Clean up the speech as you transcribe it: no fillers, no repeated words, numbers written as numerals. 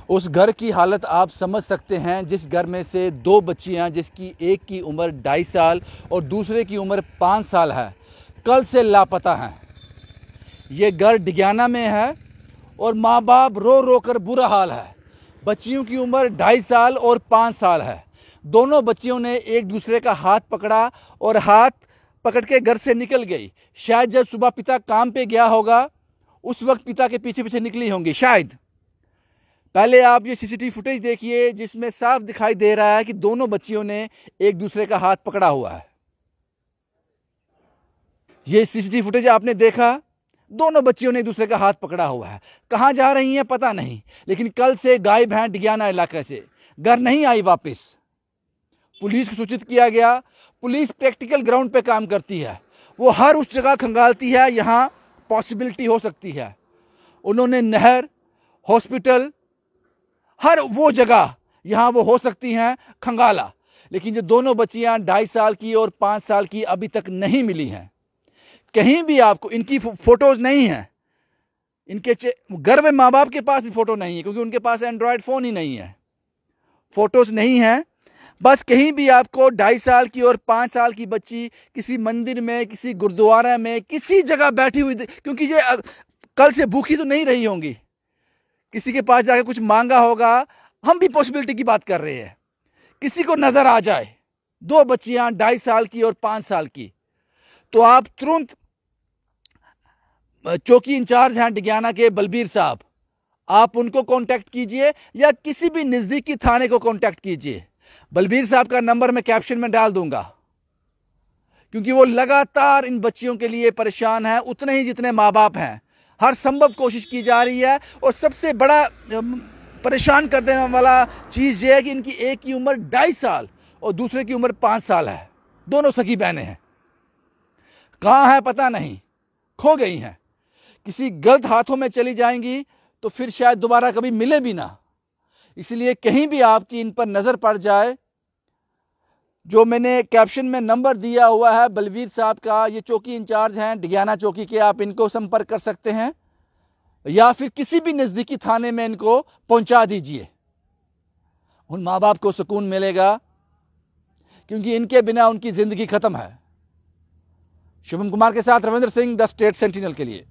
उस घर की हालत आप समझ सकते हैं, जिस घर में से दो बच्चियां, जिसकी एक की उम्र 2.5 साल और दूसरे की उम्र 5 साल है, कल से लापता हैं। ये घर डिगियाना में है और माँ बाप रो रो कर बुरा हाल है। बच्चियों की उम्र 2.5 साल और 5 साल है। दोनों बच्चियों ने एक दूसरे का हाथ पकड़ा और हाथ पकड़ के घर से निकल गई। शायद जब सुबह पिता काम पे गया होगा, उस वक्त पिता के पीछे पीछे निकली होंगी शायद। पहले आप ये सीसीटीवी फुटेज देखिए, जिसमें साफ दिखाई दे रहा है कि दोनों बच्चियों ने एक दूसरे का हाथ पकड़ा हुआ है। ये सीसीटीवी फुटेज आपने देखा, दोनों बच्चियों ने एक दूसरे का हाथ पकड़ा हुआ है। कहां जा रही हैं पता नहीं, लेकिन कल से गायब हैं डिगियाना इलाके से, घर नहीं आई वापस। पुलिस को सूचित किया गया। पुलिस प्रैक्टिकल ग्राउंड पे काम करती है, वो हर उस जगह खंगालती है यहां पॉसिबिलिटी हो सकती है। उन्होंने नहर, हॉस्पिटल, हर वो जगह यहां वो हो सकती हैं खंगाला, लेकिन जो दोनों बच्चियां 2.5 साल की और 5 साल की अभी तक नहीं मिली हैं। कहीं भी आपको इनकी फोटोज नहीं है। इनके घर में माँ बाप के पास भी फोटो नहीं है, क्योंकि उनके पास एंड्रॉयड फोन ही नहीं है, फोटोज नहीं है। बस कहीं भी आपको 2.5 साल की और 5 साल की बच्ची किसी मंदिर में, किसी गुरुद्वारा में, किसी जगह बैठी हुई, क्योंकि ये कल से भूखी तो नहीं रही होंगी, किसी के पास जाकर कुछ मांगा होगा। हम भी पॉसिबिलिटी की बात कर रहे हैं, किसी को नजर आ जाए दो बच्चियां 2.5 साल की और 5 साल की, तो आप तुरंत चौकी इंचार्ज हैं डिगियाना के बलबीर साहब, आप उनको कांटेक्ट कीजिए या किसी भी नजदीकी थाने को कांटेक्ट कीजिए। बलबीर साहब का नंबर मैं कैप्शन में डाल दूंगा, क्योंकि वो लगातार इन बच्चियों के लिए परेशान है, उतने ही जितने माँ बाप हैं। हर संभव कोशिश की जा रही है, और सबसे बड़ा परेशान कर देने वाला चीज़ ये है कि इनकी एक की उम्र 2.5 साल और दूसरे की उम्र 5 साल है। दोनों सगी बहनें हैं, कहाँ है पता नहीं, खो गई हैं। किसी गलत हाथों में चली जाएंगी तो फिर शायद दोबारा कभी मिले भी ना। इसलिए कहीं भी आपकी इन पर नज़र पड़ जाए, जो मैंने कैप्शन में नंबर दिया हुआ है बलबीर साहब का, ये चौकी इंचार्ज हैं डिगियाना चौकी के, आप इनको संपर्क कर सकते हैं या फिर किसी भी नज़दीकी थाने में इनको पहुंचा दीजिए। उन माँ बाप को सुकून मिलेगा, क्योंकि इनके बिना उनकी ज़िंदगी ख़त्म है। शुभम कुमार के साथ Ravindra Singh, the state sentinel के लिए।